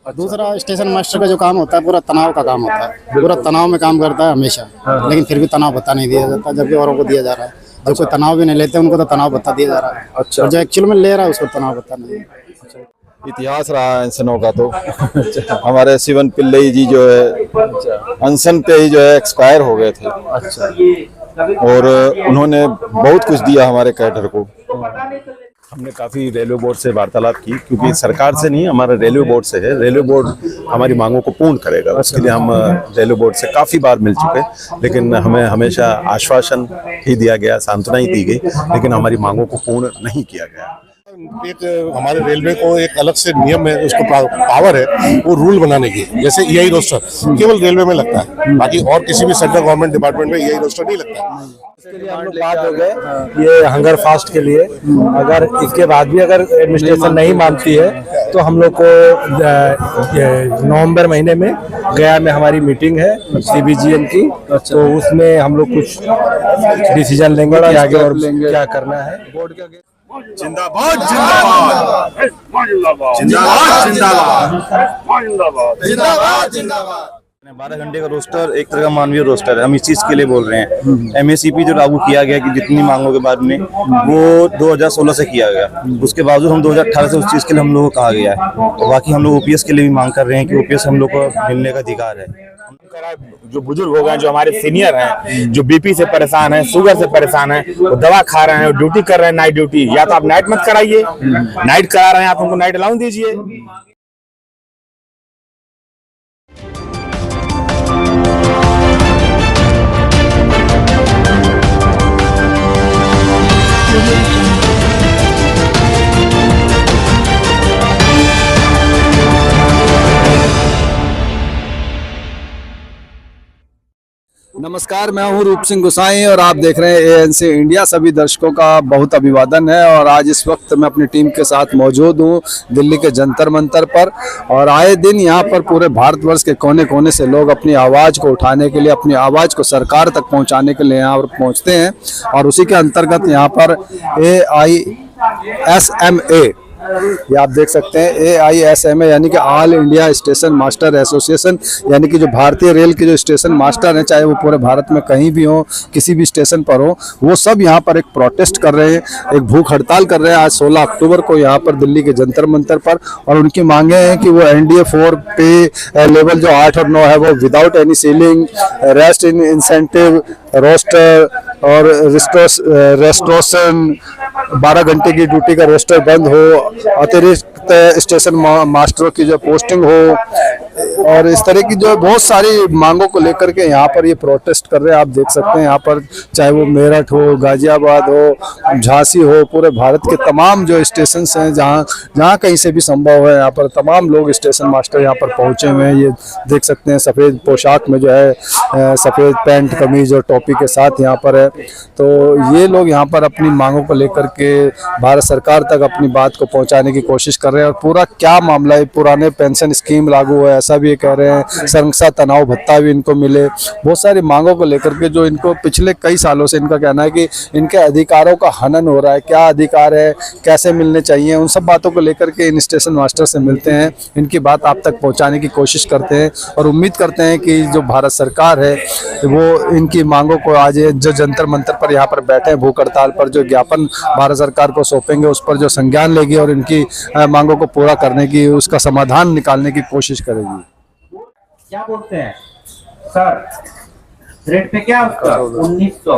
दूसरा station master का जो काम होता है पूरा तनाव का काम होता है, पूरा तनाव में काम करता है हमेशा। लेकिन फिर भी तनाव भत्ता नहीं दिया जाता, जबकि औरों को दिया जा रहा है। जो कोई तनाव भी नहीं लेते उनको तो तनाव भत्ता दिया जा रहा है। और जो एक्चुअल में ले रहा है उसको तनाव भत्ता नहीं है। इतिहास रहा है अनशनों का तो हमारे शिवन पिल्लई जी जो है अनशन पे ही जो है एक्सपायर हो गए थे। और उन्होंने बहुत कुछ दिया हमारे कैडर को। हमने काफ़ी रेलवे बोर्ड से वार्तालाप की, क्योंकि सरकार से नहीं, हमारा रेलवे बोर्ड से है। रेलवे बोर्ड हमारी मांगों को पूर्ण करेगा, उसके लिए हम रेलवे बोर्ड से काफ़ी बार मिल चुके, लेकिन हमें हमेशा आश्वासन ही दिया गया, सांत्वना ही दी गई, लेकिन हमारी मांगों को पूर्ण नहीं किया गया। एक हमारे रेलवे को एक अलग से नियम है, उसको पावर है वो रूल बनाने की। जैसे EI रोस्टर केवल रेलवे में लगता है, बाकी और किसी भी सेंट्रल गवर्नमेंट डिपार्टमेंट में EI रोस्टर नहीं लगता। इसके लिए हम लोग बात हो गए ये हंगर फास्ट के लिए। अगर इसके बाद भी अगर एडमिनिस्ट्रेशन नहीं मानती है तो हम लोग को नवंबर महीने में गया में हमारी मीटिंग है CBGN की, तो उसमें हम लोग कुछ डिसीजन लेंगे कि आगे और क्या करना है। बोर्ड के आगे जिंदाबाद जिंदाबाद जिंदाबाद जिंदाबाद जिंदाबाद जिंदाबाद। 12 घंटे का रोस्टर एक तरह का मानवीय रोस्टर है। हम इस चीज के लिए बोल रहे हैं। MACP जो लागू किया गया कि जितनी मांगों के बाद में वो 2016 से किया गया, उसके बावजूद हम 2018 से उस चीज के लिए हम लोगों को कहा गया है। तो बाकी हम लोग OPS के लिए भी मांग कर रहे हैं कि OPS हम लोग को मिलने का अधिकार है। जो बुजुर्ग हो गए, जो हमारे सीनियर हैं, जो BP से परेशान हैं, शुगर से परेशान हैं, वो दवा खा रहे हैं, ड्यूटी कर रहे हैं, नाइट ड्यूटी। या तो आप नाइट मत कराइए, नाइट करा रहे हैं आप उनको नाइट अलाउंस दीजिए। नमस्कार, मैं हूं रूप सिंह गोसाई और आप देख रहे हैं ANC इंडिया। सभी दर्शकों का बहुत अभिवादन है। और आज इस वक्त मैं अपनी टीम के साथ मौजूद हूं दिल्ली के जंतर मंतर पर। और आए दिन यहां पर पूरे भारतवर्ष के कोने कोने से लोग अपनी आवाज़ को उठाने के लिए, अपनी आवाज़ को सरकार तक पहुंचाने के लिए यहाँ पर पहुंचते हैं। और उसी के अंतर्गत यहाँ पर AISMA, ये आप देख सकते हैं, AISMA यानी कि all India station master association, यानी कि जो भारतीय रेल के जो स्टेशन मास्टर हैं, चाहे वो पूरे भारत में कहीं भी हो, किसी भी स्टेशन पर हो, वो सब यहाँ पर एक प्रोटेस्ट कर रहे हैं, एक भूख हड़ताल कर रहे हैं आज 16 अक्टूबर को यहाँ पर दिल्ली के जंतर मंतर पर। और उनकी मांगे हैं कि वो NDA 4 पे लेवल जो 8 और 9 है वो without any ceiling, rest in incentive, roster और रेस्टोरेशन, 12 घंटे की ड्यूटी का रोस्टर बंद हो, अतिरिक्त स्टेशन मास्टरों की जो पोस्टिंग हो, और इस तरह की जो बहुत सारी मांगों को लेकर के यहाँ पर ये प्रोटेस्ट कर रहे हैं। आप देख सकते हैं यहाँ पर, चाहे वो मेरठ हो, गाजियाबाद हो, झांसी हो, पूरे भारत के तमाम जो स्टेशन हैं, जहाँ कहीं से भी संभव है, यहाँ पर तमाम लोग स्टेशन मास्टर यहाँ पर पहुँचे हुए हैं। ये देख सकते हैं सफ़ेद पोशाक में जो है, सफ़ेद पैंट कमीज और टोपी के साथ यहाँ पर है। तो ये लोग यहाँ पर अपनी मांगों को लेकर के भारत सरकार तक अपनी बात को पहुँचाने की कोशिश कर रहे हैं। और पूरा क्या मामला है, पुराने पेंशन स्कीम लागू है ऐसा भी कह रहे हैं, संरक्षा तनाव भत्ता भी इनको मिले, बहुत सारी मांगों को लेकर के जो इनको पिछले कई सालों से इनका कहना है कि इनके अधिकारों का हनन हो रहा है, क्या अधिकार है, कैसे मिलने चाहिए, उन सब बातों को लेकर के इन स्टेशन मास्टर से मिलते हैं, इनकी बात आप तक पहुंचाने की कोशिश करते हैं। और उम्मीद करते हैं कि जो भारत सरकार है वो इनकी मांगों को, आज जो जंतर मंतर पर यहाँ पर बैठे हैं भूख हड़ताल पर, जो ज्ञापन भारत सरकार को सौंपेंगे उस पर जो संज्ञान लेगी और इनकी मांगों को पूरा करने की, उसका समाधान निकालने की कोशिश करेगी। क्या बोलते हैं सर, रेट पे क्या उसका 1900,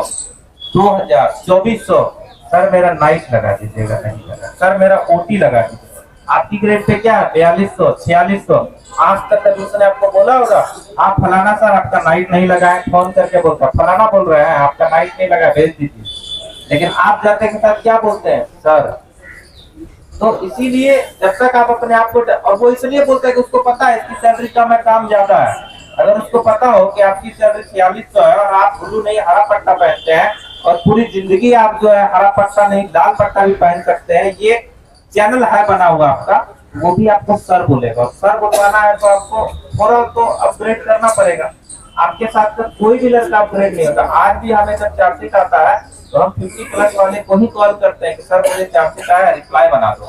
2000, 2400। सर मेरा नाइट लगा दीजिएगा, नहीं लगा सर मेरा OT लगा दीजिएगा। आपकी ग्रेड पे क्या है 4200, 4600। आज तक कभी उसने आपको बोला होगा आप फलाना सर आपका नाइट नहीं लगा है, फोन करके बोलता फलाना बोल रहे हैं आपका नाइट नहीं लगा, भेज दीजिए। लेकिन आप जाते के साथ क्या बोलते हैं सर। तो इसीलिए जब तक आप अपने आप को, और वो इसलिए बोलते हैं कि उसको पता है इसकी सैलरी कम है, काम ज्यादा है। अगर उसको पता हो कि आपकी सैलरी 4600 है और आप ब्लू नहीं हरा पट्टा पहनते हैं और पूरी जिंदगी आप जो है हरा पट्टा नहीं लाल पट्टा भी पहन सकते हैं, ये चैनल है बना हुआ आपका, वो भी आपको सर बोलेगा। सर बुलवाना है तो आपको थोड़ा तो अपग्रेड करना पड़ेगा। आपके साथ तो कोई भी लड़का अपग्रेड नहीं होता। आज भी हमें जब चार्जशीट आता है तो हम 50+ वाले को ही कॉल करते हैं कि सर मुझे चार्जशीट आया, रिप्लाई बना दो।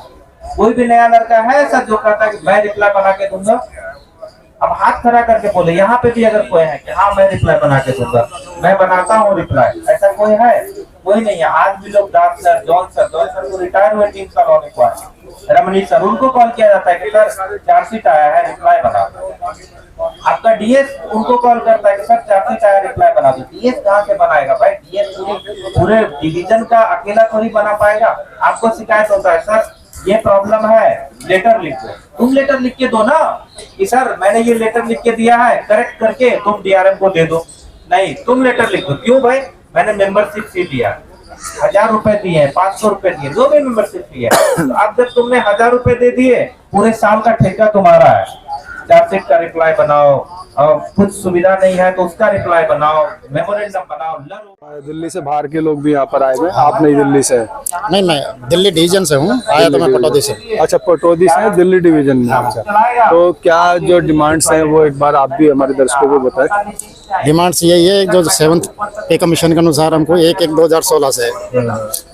कोई भी नया लड़का है ऐसा जो कहता है कि मैं रिप्लाई बना के दूंगा? अब हाथ खड़ा करके बोले, यहाँ पे भी अगर कोई है कि हाँ मैं रिप्लाई बना के दूंगा, मैं बनाता हूँ रिप्लाई, ऐसा कोई है? कोई नहीं है। आज भी लोग दास सर, जॉन सर को रिटायर हुए 3 साल होने को आए, रमनीश सर, उनको कॉल किया जाता है कि सर चार्जशीट आया है, रिप्लाई बना दो। आपका डीएस उनको कॉल करता है कि सर चार्जशीट आया, रिप्लाई बना दो। डीएस कहाँ से बनाएगा भाई? डीएस पूरे डिवीजन का अकेला थोड़ी बना पाएगा। आपको शिकायत होता है सर ये प्रॉब्लम है, लेटर लिख दो। तुम लेटर लिख के दो ना कि सर मैंने ये लेटर लिख के दिया है, करेक्ट करके तुम डीआरएम को दे दो। नहीं, तुम लेटर लिख दो। क्यों भाई? मैंने मेंबरशिप फी दिया, 1000 रुपए दिए, 500 रुपए दिए, जो भी मेंबरशिप फी है। तो अब जब तुमने 1000 रुपए दे दिए, पूरे साल का ठेका तुम्हारा है। चार्जशीट का रिप्लाई बनाओ, और कुछ सुविधा नहीं है तो उसका रिप्लाई बनाओ, मेमोरेंडम बनाओ, लड़ो। दिल्ली से बाहर के लोग भी यहाँ पर आए हुए हैं, आप नहीं दिल्ली से? नहीं, मैं दिल्ली डिवीजन से हूँ, आया तो मैं पटौदी से। अच्छा, पटौदी से, दिल्ली डिवीजन में। अच्छा, तो क्या जो डिमांड्स हैं वो एक बार आप भी हमारे दर्शकों को बताएं। डिमांड्स यही है जो 7th पे कमीशन के अनुसार हमको 1/1/2016 से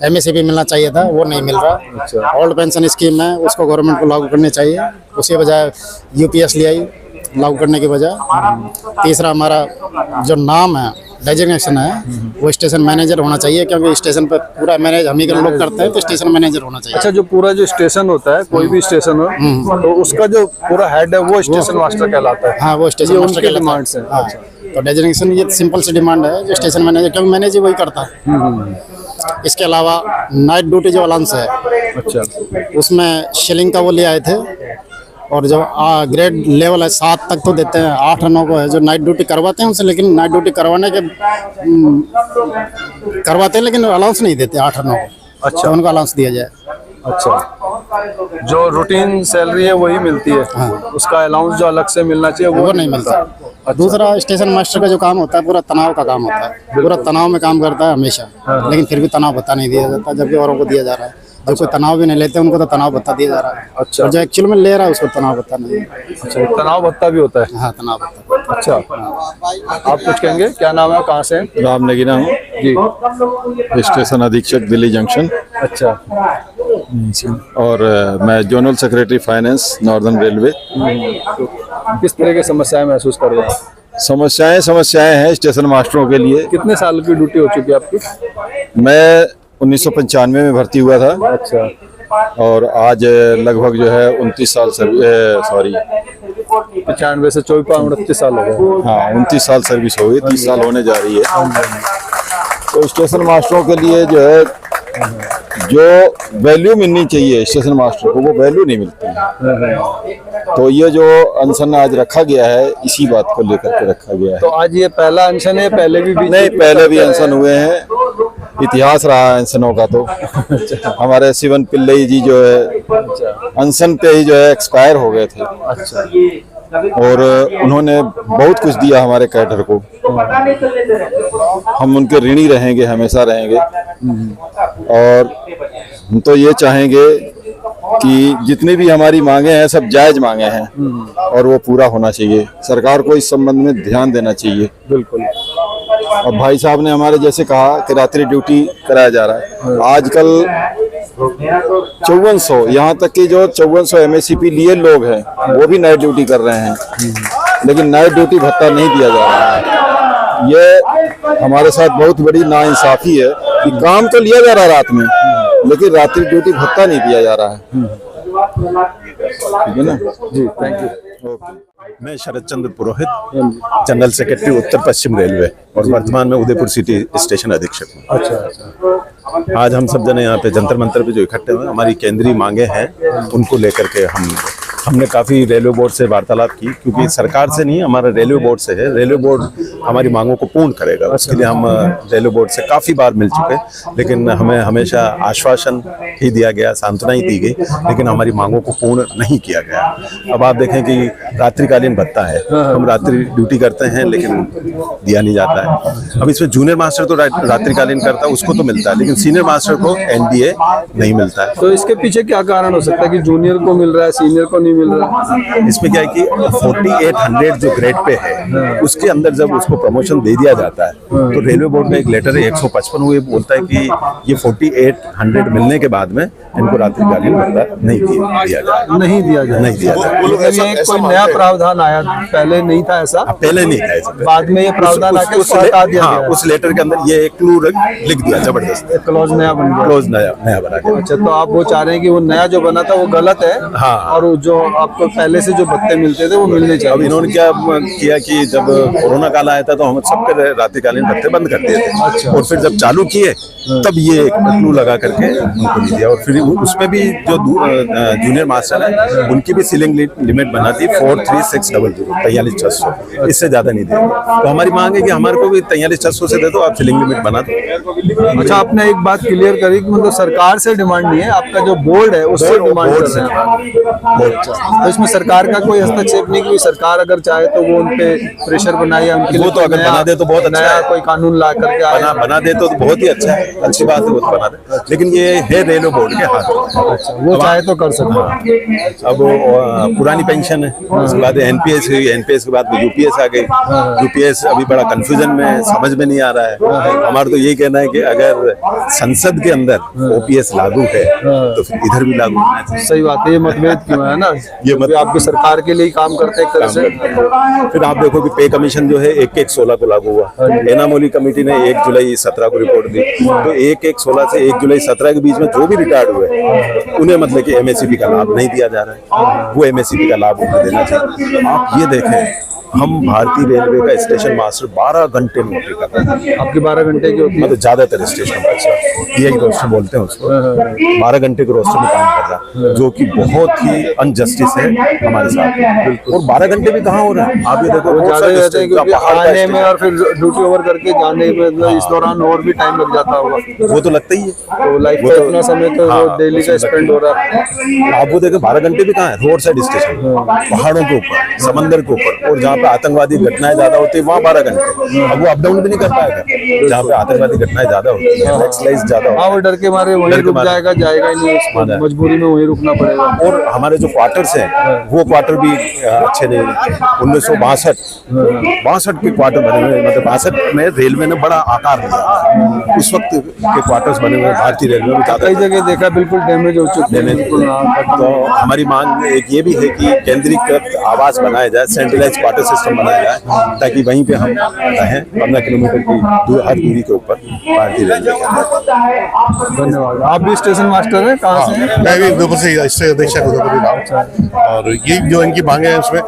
MSCP मिलना चाहिए था, वो नहीं मिल रहा। ओल्ड पेंशन स्कीम है, उसको गवर्नमेंट को लागू करनी चाहिए, उसके बजाय UPSLI लागू करने के बजाय। तीसरा हमारा जो नाम है, डेजिग्नेशन है, वो स्टेशन मैनेजर होना चाहिए, क्योंकि स्टेशन पर पूरा मैनेज हम ही के लोग करते हैं, तो स्टेशन मैनेजर होना चाहिए। अच्छा, जो पूरा जो स्टेशन होता है, कोई भी स्टेशन हो, तो उसका जो पूरा हेड है वो स्टेशन मास्टर कहलाता है। हाँ, वो स्टेशन मास्टर उनकी के डिमांड्स हैं। हाँ, तो डेजिग्नेशन ये सिंपल सी डिमांड है जो स्टेशन मैनेजर, क्योंकि मैनेज वही करता है। इसके अलावा नाइट ड्यूटी जो अलाउंस है, अच्छा, उसमें शिलिंग का वो ले आए थे, और जो ग्रेड लेवल है 7 तक तो देते हैं, 8 और 9 को है जो नाइट ड्यूटी करवाते हैं उनसे, लेकिन नाइट ड्यूटी करवाते हैं लेकिन अलाउंस नहीं देते 8 और 9 को। अच्छा, उनको अलाउंस दिया जाए। अच्छा, जो रूटीन सैलरी है वही मिलती है। हाँ। उसका अलाउंस जो अलग से मिलना चाहिए वो नहीं मिलता। अच्छा। दूसरा, स्टेशन मास्टर का जो काम होता है पूरा तनाव का काम होता है, पूरा तनाव में काम करता है हमेशा। हाँ। लेकिन फिर भी तनाव भत्ता नहीं दिया जाता, जबकि औरों को दिया जा रहा है। जो कोई तनाव भी नहीं लेते उनको तो तनाव भत्ता दिया जा रहा है। अच्छा, और जो एक्चुअल में ले रहा है उसको तनाव भत्ता नहीं है। अच्छा, तनाव भत्ता भी होता है? हाँ, तनाव भत्ता। अच्छा, आप कुछ कहेंगे? क्या नाम है, कहाँ से? राम नगीना हूँ जी, स्टेशन अधीक्षक दिल्ली जंक्शन। अच्छा, और मैं zonal secretary finance northern railway. किस तरह की समस्याएं महसूस कर रहे हैं? समस्याएं हैं स्टेशन मास्टरों के लिए। कितने साल की ड्यूटी हो चुकी है आपकी? मैं 1995 में भर्ती हुआ था। अच्छा, और आज लगभग जो है 29 साल सॉरी 95 से 29 साल हो गए। हाँ, 29 साल सर्विस हो गई, 30 साल होने जा रही है। तो स्टेशन मास्टरों के लिए जो है जो वैल्यू मिलनी चाहिए स्टेशन मास्टर को, वो वैल्यू नहीं मिलती है। तो ये जो अनशन आज रखा गया है, इसी बात को लेकर के रखा गया है। तो आज ये पहला अनशन है? पहले भी नहीं, पहले भी अनशन हुए हैं, इतिहास रहा है अनशनों का। तो हमारे शिवन पिल्लई जी जो है अनशन पे ही जो है एक्सपायर हो गए थे। अच्छा, और उन्होंने बहुत कुछ दिया हमारे कैडर को, हम उनके ऋणी रहेंगे, हमेशा रहेंगे। और हम तो ये चाहेंगे कि जितनी भी हमारी मांगे हैं सब जायज मांगे हैं, और वो पूरा होना चाहिए। सरकार को इस संबंध में ध्यान देना चाहिए। बिल्कुल। और भाई साहब ने हमारे जैसे कहा कि रात्रि ड्यूटी कराया जा रहा है। आजकल 5400, यहाँ तक कि जो 5400 MSCP लिए लोग हैं वो भी नाइट ड्यूटी कर रहे हैं, लेकिन नाइट ड्यूटी भत्ता नहीं दिया जा रहा है। ये हमारे साथ बहुत बड़ी नाइंसाफी है कि काम तो लिया जा रहा है रात में, लेकिन रात्रि ड्यूटी भत्ता नहीं दिया जा रहा है। ठीक है ना जी, थैंक यू। मैं Sharad Chandra Purohit, general secretary Uttar Paschim railway, और वर्तमान में उदयपुर सिटी स्टेशन अधीक्षक हूँ। अच्छा, आज हम सब जने यहाँ पे जंतर मंतर पे जो इकट्ठे हुए, हमारी केंद्रीय मांगे हैं, उनको लेकर के हमने काफ़ी रेलवे बोर्ड से वार्तालाप की, क्योंकि सरकार से नहीं, हमारा रेलवे बोर्ड से है। रेलवे बोर्ड हमारी मांगों को पूर्ण करेगा, उसके लिए हम रेलवे बोर्ड से काफ़ी बार मिल चुके, लेकिन हमें हमेशा आश्वासन ही दिया गया, सांत्वना ही दी गई, लेकिन हमारी मांगों को पूर्ण नहीं किया गया। अब आप देखें कि रात्रिकालीन भत्ता है, हम रात्रि ड्यूटी करते हैं लेकिन दिया नहीं जाता है। अब इसमें जूनियर मास्टर तो रात्रिकालीन करता है, उसको तो मिलता है, लेकिन सीनियर मास्टर को NDA नहीं मिलता है। तो इसके पीछे क्या कारण हो सकता है कि जूनियर को मिल रहा है, सीनियर को नहीं मिल रहा? इसमें क्या है कि 4800 जो ग्रेड पे है, उसके अंदर जब उसको प्रमोशन दे दिया जाता है, तो रेलवे बोर्ड में एक लेटर है 155, वो ये बोलता है कि ये 4800 मिलने के बाद में इनको रात्रिकालीन भत्ता नहीं दिया जाए, नहीं दिया जाए, नहीं दिया जाए। मतलब ये कोई नया प्रावधान आया, पहले नहीं था ऐसा? पहले नहीं था ऐसा, बाद में ये प्रावधान आके उसको हटा दिया हाँ, गया। उस लेटर के अंदर ये एक क्लू लिख दिया जबरदस्त, क्लॉज नया बन गया, क्लोज नया बना दिया। अच्छा, तो आप वो चाह रहे हैं कि वो नया जो बना था वो गलत है, हाँ। और जो आपको पहले से जो भत्ते मिलते थे वो मिलने अब चाहिए। इन्होंने क्या किया कि जब कोरोना काल आया था तो हम सबके रात्रिकालीन भत्ते बंद कर दिए थे, और फिर जब चालू किए तब ये क्लू लगा करके उनको नहीं दिया। और फिर उसमें भी जो जूनियर मास्टर है उनकी भी सीलिंग लिमिट बना थी 43,600, 43,600, इससे ज्यादा नहीं दिया। तो हमारी मांग है कि हमारे को भी 43,600 से दे दो, आप सीलिंग लिमिट बना दो। अच्छा, आपने एक बात क्लियर करी कि मतलब सरकार से डिमांड नहीं है, आपका जो बोर्ड है उससे डिमांड कर रहे हैं। तो इसमें सरकार का कोई हस्तक्षेप नहीं, कि सरकार अगर चाहे तो वो उनपे प्रेशर बनाए या उनके वो तो अगर बना दे तो बहुत अच्छा नया है। कोई कानून ला करके आए। बना दे तो बहुत ही अच्छा है, अच्छी बात है, वो तो बना दे, लेकिन ये है रेलवे बोर्ड के हाथ में। अच्छा, वो चाहे तो कर सकते हैं। अब पुरानी पेंशन है, उसके बाद एनपीएस हुई, एनपीएस के बाद यूपीएस आ गई। यूपीएस अभी बड़ा कंफ्यूजन में है, समझ में नहीं आ रहा है। हमारा तो यही कहना है कि अगर संसद के अंदर ओपीएस लागू है तो फिर इधर भी लागू होना चाहिए। सही बात है, ये मतभेद क्यों है ना, ये ये आपकी सरकार के लिए ही काम करते हैं एक तरह से। फिर आप देखो कि पे कमीशन जो है 1/1/16 को लागू हुआ। एनामोली कमेटी ने 1 जुलाई 17 को रिपोर्ट दी, तो 1/1/16 से 1 जुलाई 17 के बीच में जो भी रिटायर्ड हुए उन्हें मतलब कि एमएससीपी का लाभ नहीं दिया जा रहा है, वो एमएससीपी का लाभ उन्हें देना चाहिए। आप ये देखें, हम भारतीय रेलवे का स्टेशन मास्टर 12 घंटे में ड्यूटी करते हैं। आपकी 12 घंटे की होती है? मतलब ज्यादातर स्टेशन पर यही रोस्टर बोलते हैं उसको, 12 घंटे के रोस्टर में काम कर रहा है, जो कि बहुत ही अनजस्टिस है हमारे साथ। और 12 घंटे भी कहाँ हो रहा है, आप ये देखो, वो बहुत ज्यादा सारे रहते हैं स्टेशन, क्योंकि पहाड़ का आने स्टेशन, में और फिर ड्यूटी ओवर करके जाने में, मतलब इस दौरान और भी टाइम लग जाता होगा। वो तो लगता ही है। तो लाइफ वो का तो- इतना समय तो हाँ, डेली का उसमें स्पेंड हो रहा है। आप वो देखो 12 घंटे भी कहाँ है, रोड साइड स्टेशन, पहाड़ों के ऊपर, समंदर के ऊपर, और जहाँ पे आतंकवादी घटनाएं ज्यादा होती है वहाँ 12 घंटे। अब वो अप डाउन भी नहीं कर पाएगा जहाँ पे आतंकवादी घटनाएं ज्यादा होती है, नक्सलाइज ज्यादा हाँ, होता वो डर के मारे वहीं डर के रुक मारे। जाएगा ही नहीं, उसको हाँ। मजबूरी में वहीं रुकना पड़ेगा। है। और हमारे जो क्वार्टर्स हैं वो क्वार्टर भी अच्छे नहीं है। 1962 के क्वार्टर बने हुए, मतलब 62 में रेलवे ने बड़ा आकार लिया। उस वक्त के क्वार्टर्स बने हुए भारतीय रेलवे में ज्यादा। कई जगह देखा बिल्कुल डैमेज हो चुके हैं, बिल्कुल। तो हमारी मांग एक ये भी है कि केंद्रीकृत आवास बनाया जाए, सेंट्रलाइज क्वार्टर सिस्टम बनाया जाए, ताकि वहीं पे हम रहें 15 किलोमीटर की हर दूरी के ऊपर भारतीय रेलवे के अंदर। धन्यवाद। आप भी स्टेशन मास्टर हैं, कहाँ से हैं? मैं भी उधर से इससे अधीक्षक उधर भी रहा। और ये जो इनकी मांगे हैं उसमें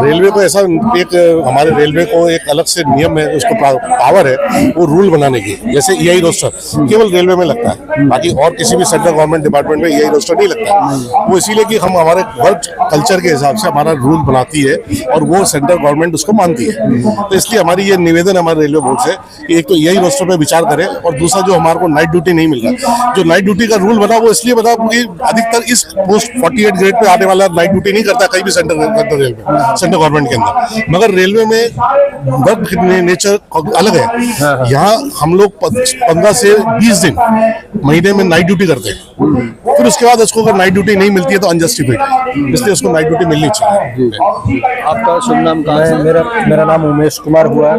रेलवे को ऐसा एक, हमारे रेलवे को एक अलग से नियम है, उसको पावर है वो रूल बनाने की। जैसे EI रोस्टर केवल रेलवे में लगता है, बाकी और किसी भी सेंट्रल गवर्नमेंट डिपार्टमेंट में EI रोस्टर नहीं लगता है। वो इसीलिए कि हम हमारे वर्क कल्चर के हिसाब से हमारा रूल बनाती है और वो सेंट्रल गवर्नमेंट उसको मानती है। तो इसलिए हमारी ये निवेदन है हमारे रेलवे बोर्ड से कि एक तो EI रोस्टर पे विचार करें, और दूसरा जो हमारे को नाइट ड्यूटी नहीं मिल रहा, जो नाइट ड्यूटी का रूल बना वो इसलिए बना कि अधिकतर इस पोस्ट 48 ग्रेड पे आने वाला नाइट ड्यूटी नहीं करता कहीं भी सेंट्रल रेलवे, सेंट्रल गवर्नमेंट के अंदर। मगर रेलवे में वर्क नेचर अलग है। यहाँ हम लोग 15 से 20 दिन महीने में नाइट ड्यूटी करते हैं, फिर उसके बाद उसको अगर नाइट ड्यूटी नहीं मिलती है तो अनजस्टिफाइड है, इसलिए उसको नाइट ड्यूटी मिलनी चाहिए। आपका शुभ नाम कहाँ से? मेरा नाम उमेश कुमार हुआ है।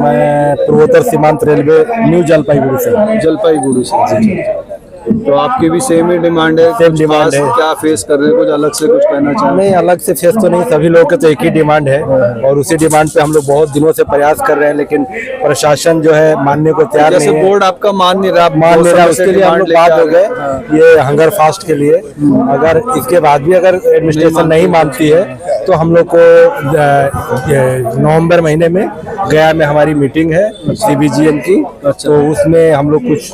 मैं पूर्वोत्तर सीमांत रेलवे न्यू जलपाईगुड़ी से। जलपाईगुड़ी से। तो आपकी भी सेम ही डिमांड है? सेम डिमांड है। क्या फेस कर रहे हैं, कुछ अलग से कुछ कहना चाहें? नहीं, अलग से फेस तो नहीं, सभी लोगों के तो एक ही डिमांड है, और उसी डिमांड पे हम लोग बहुत दिनों से प्रयास कर रहे हैं, लेकिन प्रशासन जो है मानने को तैयार जैसे नहीं है। बोर्ड आपका मान नहीं रहा, मान ले रहा, उसके लिए हम लोग बात हो गए हाँ। ये हंगर फास्ट के लिए। अगर इसके बाद भी अगर एडमिनिस्ट्रेशन नहीं मानती है तो हम लोग को नवंबर महीने में गया में हमारी मीटिंग है CBGN की, तो उसमें हम लोग कुछ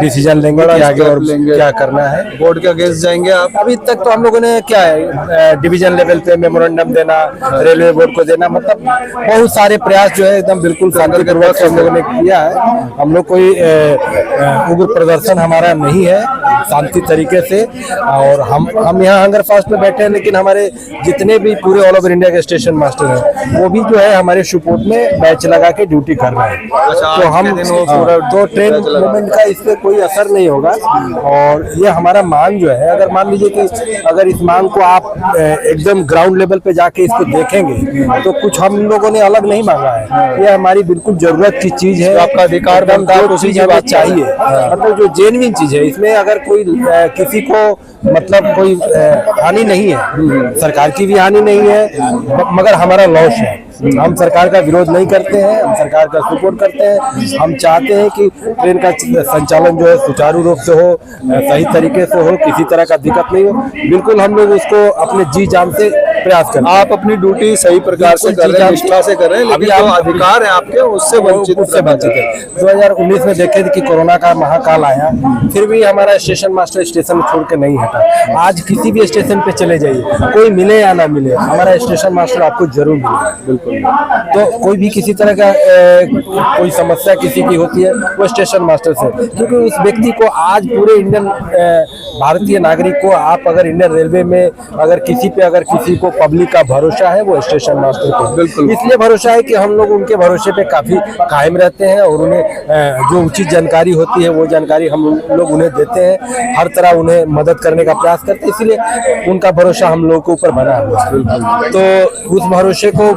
डिसीजन लेंगे कि आगे और क्या करना है। बोर्ड के अगेंस्ट जाएंगे आप? अभी तक तो हम लोगों ने क्या है, डिवीजन लेवल पे मेमोरेंडम देना, रेलवे बोर्ड को देना, मतलब बहुत सारे प्रयास जो है एकदम बिल्कुल शांतिपूर्वक हम लोगों ने किया है। हम लोग कोई उग्र प्रदर्शन हमारा नहीं है, शांति तरीके से। और हम यहाँ हंगर फास्ट में बैठे हैं, लेकिन हमारे जितने भी पूरे ऑल ओवर इंडिया के स्टेशन मास्टर हैं वो भी जो है हमारे शिवपुर में बैच लगा के ड्यूटी कर रहे हैं। अच्छा, तो आज हम के दिन वो पूरा तो ट्रेन बैच लगा। मूवमेंट का इस पे कोई असर नहीं होगा। और ये हमारा मांग जो है, अगर मान लीजिए कि अगर इस मांग को आप एकदम ग्राउंड लेवल पे जाके इसको देखेंगे तो कुछ हम लोगों ने अलग नहीं मांगा है, ये हमारी बिल्कुल जरूरत की चीज है, आपका अधिकार बनता है, उसी चीज बात चाहिए, मतलब जो जेन्युइन चीज है। इसमें अगर कोई किसी को मतलब कोई हानि नहीं है, सरकार की भी हानि नहीं है, मगर हमारा लॉस है। हम सरकार का विरोध नहीं करते हैं, हम सरकार का सपोर्ट करते हैं। हम चाहते हैं कि ट्रेन का संचालन जो है सुचारू रूप से हो, सही तरीके से हो, किसी तरह का दिक्कत नहीं हो। बिल्कुल हम लोग उसको अपने जी जान से प्रयास करें। आप अपनी ड्यूटी सही प्रकार से कर रहे हैं, निष्ठा से कर रहे हैं, लेकिन जो अधिकार है आपके उससे वंचित है। 2019 में देखे थे कि कोरोना का महाकाल आया, फिर भी हमारा स्टेशन मास्टर स्टेशन छोड़ के नहीं हटा। आज किसी भी स्टेशन पे चले जाइए, कोई मिले या ना मिले, हमारा स्टेशन मास्टर आपको जरूर मिलेगा। बिल्कुल। तो कोई भी किसी तरह का कोई समस्या किसी की होती है वो स्टेशन मास्टर से, क्योंकि उस व्यक्ति को आज पूरे इंडियन भारतीय नागरिक को, आप अगर इंडियन रेलवे में अगर किसी को पब्लिक का भरोसा है वो स्टेशन मास्टर को बिल्कुल इसलिए भरोसा है कि हम लोग उनके भरोसे पे काफी कायम रहते हैं और उन्हें जो उचित जानकारी होती है वो जानकारी हम लोग उन्हें देते हैं, हर तरह उन्हें मदद करने का प्रयास करते हैं, इसलिए उनका भरोसा हम लोगों के ऊपर बना हुआ है। तो उस भरोसे को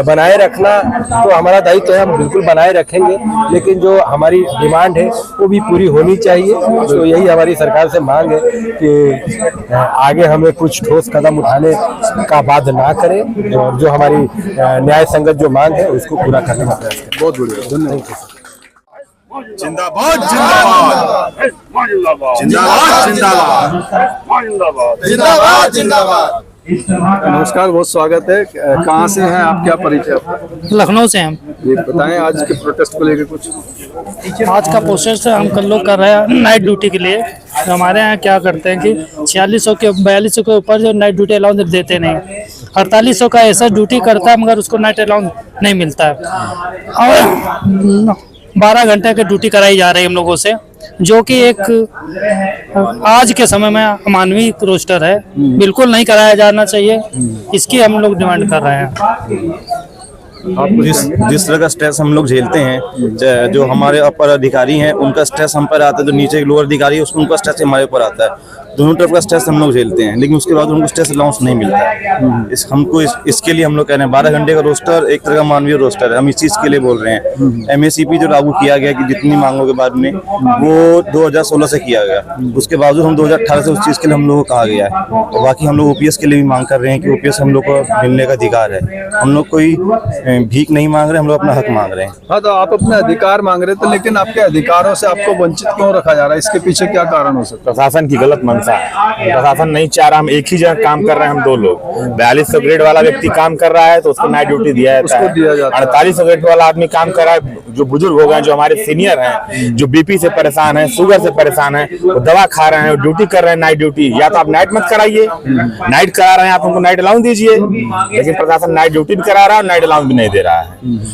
बनाए रखना तो हमारा दायित्व है, हम बिल्कुल बनाए रखेंगे, लेकिन जो हमारी डिमांड है वो भी पूरी होनी चाहिए। तो यही हमारी सरकार से मांग है कि आगे हमें कुछ ठोस कदम उठाने का बाध्य ना करें और जो हमारी न्याय संगत जो मांग है उसको पूरा करने का प्रयास करें। बहुत बढ़िया, धन्यवाद। जिंदाबाद जिंदाबाद जिंदाबाद जिंदाबाद जिंदाबाद जिंदाबाद। नमस्कार, बहुत स्वागत है। कहाँ से हैं आप, क्या परिचय आपका? लखनऊ से हम। ये बताएं आज के प्रोटेस्ट को लेकर कुछ। आज का प्रोटेस्ट हम कल लोग कर रहे हैं नाइट ड्यूटी के लिए। तो हमारे यहाँ क्या करते हैं कि 4600 के 4200 के ऊपर जो नाइट ड्यूटी अलाउंस देते नहीं, 4800 का ऐसा ड्यूटी करता है मगर उसको नाइट अलाउंस नहीं मिलता है। और 12 घंटे की ड्यूटी कराई जा रही है हम लोगों से, जो कि एक आज के समय में अमानवीय रोस्टर है, बिल्कुल नहीं कराया जाना चाहिए। इसकी हम लोग डिमांड कर रहे हैं। जिस तरह का स्ट्रेस हम लोग झेलते हैं, जो हमारे अपर अधिकारी हैं उनका स्ट्रेस हम पर आता है, जो नीचे लोअर अधिकारी है उनका स्ट्रेस हमारे ऊपर आता है। दोनों तरफ का स्ट्रेस हम लोग झेलते हैं, लेकिन उसके बाद उनको स्ट्रेस अलाउंस नहीं मिलता है। इसके लिए हम लोग कह रहे हैं 12 घंटे का रोस्टर एक तरह का मानवीय रोस्टर है, हम इस चीज़ के लिए बोल रहे हैं। MACP जो लागू किया गया कि जितनी मांगों के बाद में वो 2016 से किया गया, उसके बावजूद हम 2018 से उस चीज़ के लिए हम लोगों को कहा गया है। और बाकी हम लोग OPS के लिए भी मांग कर रहे हैं कि OPS हम लोग को मिलने का अधिकार है। हम लोग कोई भीख नहीं मांग रहे, हम लोग अपना हक मांग रहे हैं। हाँ, तो आप अपने अधिकार मांग रहे थे, लेकिन आपके अधिकारों से आपको वंचित क्यों रखा जा रहा है? इसके पीछे क्या कारण हो सकता है? प्रशासन की गलत मंशा है। प्रशासन नहीं चाह रहा, हम एक ही जगह काम कर रहे हैं, हम दो लोग। 4200 ग्रेड वाला व्यक्ति काम कर रहा है तो उसको नाइट ड्यूटी दिया जाता है। 4800 ग्रेड वाला आदमी काम कर रहा है, जो बुजुर्ग हो गए, जो हमारे सीनियर हैं, जो BP से परेशान है, शुगर से परेशान है, वो दवा खा रहे हैं, ड्यूटी कर रहे हैं नाइट ड्यूटी। या तो आप नाइट मत कराइए, नाइट करा रहे हैं आप उनको नाइट अलाउंस दीजिए, लेकिन प्रशासन नाइट ड्यूटी भी करा रहा है और नाइट अलाउंस भी नहीं दे रहा है।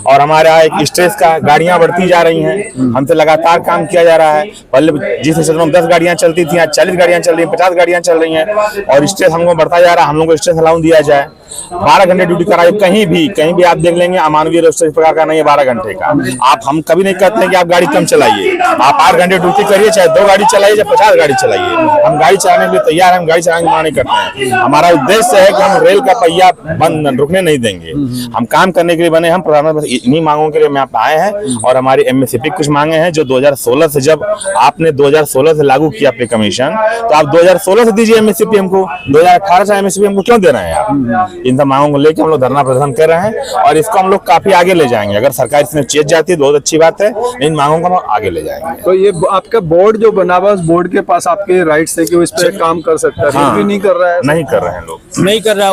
और हमारे यहाँ एक स्ट्रेस का गाड़ियां बढ़ती जा रही हैं, हमसे लगातार काम किया जा रहा है। पहले जिस स्टेशन में 10 गाड़ियां चलती थी, आज 40 गाड़ियां चल रही हैं, 50 गाड़ियां चल रही हैं, और स्ट्रेस हमको बढ़ता जा रहा है। हम लोग को स्ट्रेस अलाउंस दिया जाए, 12 घंटे ड्यूटी कराइए। कहीं भी आप देख लेंगे अमानवीय रोस्टर इस प्रकार का नहीं है 12 घंटे का। आप हम कभी नहीं कहते हैं कि आप गाड़ी कम चलाइए, आप 8 घंटे ड्यूटी करिए, चाहे 2 गाड़ी चलाइए, चाहे 50 गाड़ी चलाइए। हम गाड़ी चलाने के लिए तैयार हैं, हम गाड़ी चलाने की मांग नहीं करते हैं। हमारा उद्देश्य है कि हम रेल का पहिया बंद रुकने नहीं देंगे, हम काम करने के लिए बने। हम प्रधानमंत्री इन्हीं मांगों के लिए हम यहाँ आए हैं, और हमारी MACP कुछ मांगे हैं जो 2016 से, जब आपने 2016 से लागू किया पे कमीशन, तो आप 2016 से दीजिए MACP हमको, 2018 से MACP हमको क्यों दे रहे हैं आप? इन सब मांगों को लेकर हम लोग धरना प्रदर्शन कर रहे हैं, और इसको हम लोग काफी आगे ले जाएंगे। अगर सरकार इसमें चेत जाती है बहुत अच्छी बात है, इन मांगों को हम आगे ले जाएंगे। तो ये आपका बोर्ड जो बना हुआ, उस बोर्ड के पास आपके राइट्स है कि वो इस पे काम कर सकता है, हाँ, भी नहीं कर रहा है? नहीं कर रहे हैं लोग, नहीं कर रहा।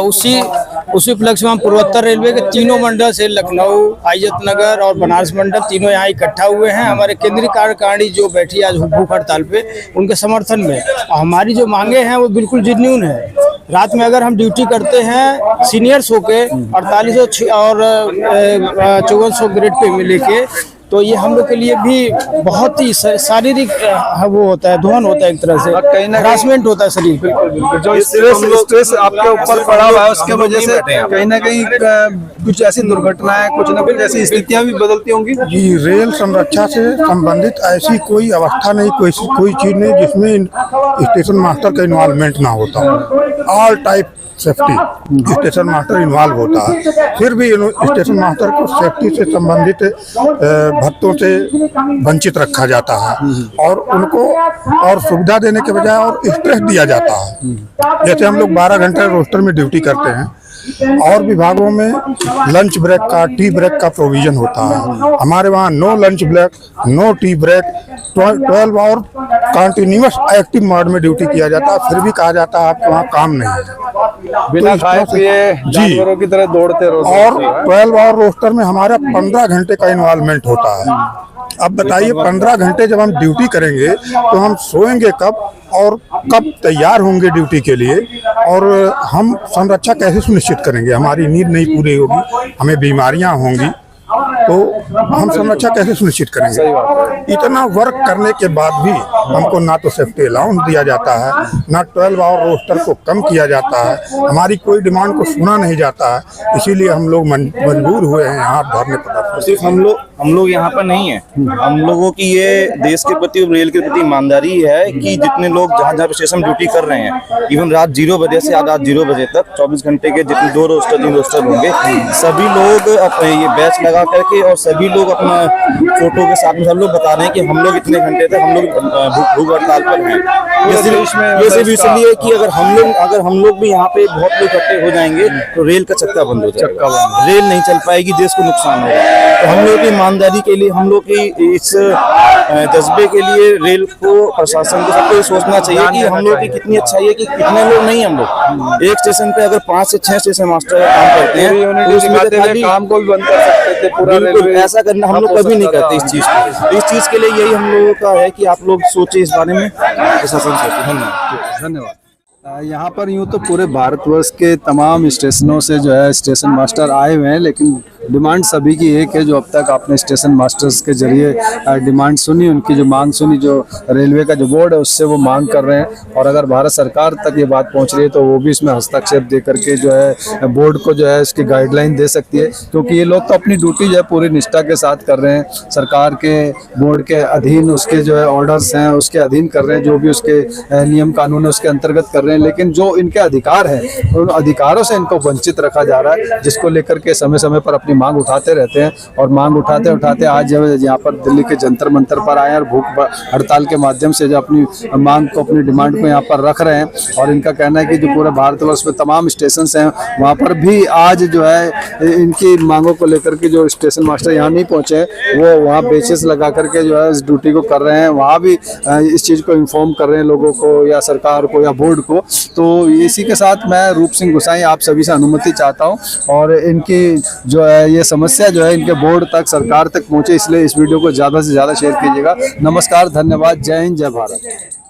उसी उपलक्ष्य में हम पूर्वोत्तर रेलवे के तीनों मंडल से, लखनऊ, आइजत नगर और बनारस मंडल, तीनों यहाँ इकट्ठा हुए हैं। हमारे केंद्रीय कार्यकारिणी जो बैठी आज भूख हड़ताल पे, उनके समर्थन में। हमारी जो मांगे हैं वो बिल्कुल जेन्युइन है। रात में अगर हम ड्यूटी करते हैं सीनियर्स होके 4800 और 5400 ग्रेड पे मिले के, तो ये हम लोग के लिए भी बहुत ही शारीरिक वो होता है, धोन होता है एक तरह से, कहीं ना हरासमेंट होता है शरीर पे। जो स्ट्रेस आपके ऊपर पड़ा हुआ है उसके वजह से कहीं ना कहीं कुछ ऐसी दुर्घटनाएं, कुछ ना कुछ ऐसी स्थितियां भी बदलती होंगी। जी, रेल संरक्षा से संबंधित ऐसी कोई अवस्था नहीं, कोई चीज नहीं जिसमें स्टेशन मास्टर का इन्वॉल्वमेंट ना होता हो। All type safety station master involve होता है। फिर भी स्टेशन मास्टर को सेफ्टी से संबंधित भत्तों से वंचित रखा जाता है और उनको और सुविधा देने के बजाय और स्ट्रेस दिया जाता है। जैसे हम लोग 12 घंटे रोस्टर में ड्यूटी करते हैं, और विभागों में लंच ब्रेक का, टी ब्रेक का प्रोविजन होता है। हमारे वहाँ no lunch break, no tea break, 12 hour continuous active mode में ड्यूटी किया जाता है। फिर भी कहा जाता है आपके वहाँ काम नहीं है, बिना खाए पिए जानवरों की तरह दौड़ते रहो। और 12 आवर रोस्टर में हमारा 15 घंटे का इन्वॉल्वमेंट होता है। अब बताइए 15 घंटे जब हम ड्यूटी करेंगे तो हम सोएंगे कब और कब तैयार होंगे ड्यूटी के लिए, और हम संरक्षा कैसे सुनिश्चित करेंगे? हमारी नींद नहीं पूरी होगी, हमें बीमारियां होंगी, तो हम संरक्षा कैसे सुनिश्चित करेंगे? इतना वर्क करने के बाद भी हमको ना तो सेफ्टी अलाउंस दिया जाता है, ना 12 आवर रोस्टर को कम किया जाता है, हमारी कोई डिमांड को सुना नहीं जाता है। इसीलिए हम लोग मजबूर हुए हैं यहाँ धरने पर। सिर्फ हम लोग यहाँ पर नहीं है, हम लोगों की ये देश के प्रति और रेल के प्रति ईमानदारी है कि जितने लोग जहाँ जहाँ स्टेशन ड्यूटी कर रहे हैं, इवन रात 0 बजे से रात 0 बजे तक 24 घंटे के जितने 2 रोस्टर 3 रोस्टर होंगे, सभी लोग ये बैच लगा करके और सभी लोग अपना फोटो के साथ में सब लोग बता रहे हैं कि हम लोग इतने घंटे तक हम लोग भूख हड़ताल पर हैं। ये सिर्फ इसलिए कि अगर हम लोग भी यहाँ पे बहुत लोग इकट्ठे हो जाएंगे तो रेल का चक्का बंद हो जाएगा, रेल नहीं चल पाएगी, देश को नुकसान होगा। तो हम लोग की ईमानदारी के लिए, हम लोग की इस जज्बे के लिए रेल को, प्रशासन को, सबको सोचना चाहिए कि हम लोग की कितनी अच्छाई है कि कितने लोग नहीं, हम लोग एक स्टेशन पे अगर 5 से 6 स्टेशन मास्टर काम करते हैं तो उसमें काम को भी बंद कर सकते थे पूरा। बिल्कुल ऐसा करना हम लोग कभी नहीं करते इस चीज को। इस चीज के लिए यही हम लोगों का है कि आप लोग सोचे इस बारे में, प्रशासन सोचे। धन्यवाद। यहाँ पर यूँ तो पूरे भारतवर्ष के तमाम स्टेशनों से जो है स्टेशन मास्टर आए हुए हैं, लेकिन डिमांड सभी की एक है। जो अब तक आपने स्टेशन मास्टर्स के जरिए डिमांड सुनी, उनकी जो मांग सुनी, जो रेलवे का जो बोर्ड है उससे वो मांग कर रहे हैं, और अगर भारत सरकार तक ये बात पहुंच रही है तो वो भी इसमें हस्तक्षेप दे करके जो है बोर्ड को जो है इसकी गाइडलाइन दे सकती है, क्योंकि ये लोग तो अपनी ड्यूटी जो है पूरी निष्ठा के साथ कर रहे हैं, सरकार के बोर्ड के अधीन उसके जो है ऑर्डर्स हैं उसके अधीन कर रहे हैं, जो भी उसके नियम कानून है उसके अंतर्गत कर रहे हैं। लेकिन जो इनके अधिकार है उन अधिकारों से इनको वंचित रखा जा रहा है, जिसको लेकर के समय समय पर अपनी मांग उठाते रहते हैं। और मांग उठाते उठाते आज जब यहाँ पर दिल्ली के जंतर मंतर पर आए और भूख हड़ताल के माध्यम से जो अपनी मांग को, अपनी डिमांड को यहाँ पर रख रहे हैं। और इनका कहना है कि जो पूरे भारतवर्ष में तमाम स्टेशन हैं वहाँ पर भी आज जो है इनकी मांगों को लेकर के जो स्टेशन मास्टर यहाँ नहीं पहुँचे, वो वहाँ बेचेस लगा करके जो है इस ड्यूटी को कर रहे हैं, वहाँ भी इस चीज़ को इन्फॉर्म कर रहे हैं लोगों को या सरकार को या बोर्ड को। तो इसी के साथ मैं रूप सिंह गुसाई आप सभी से अनुमति चाहता हूँ, और इनकी जो है ये समस्या जो है इनके बोर्ड तक, सरकार तक पहुँचे, इसलिए इस वीडियो को ज़्यादा से ज़्यादा शेयर कीजिएगा। नमस्कार, धन्यवाद, जय हिंद, जय भारत।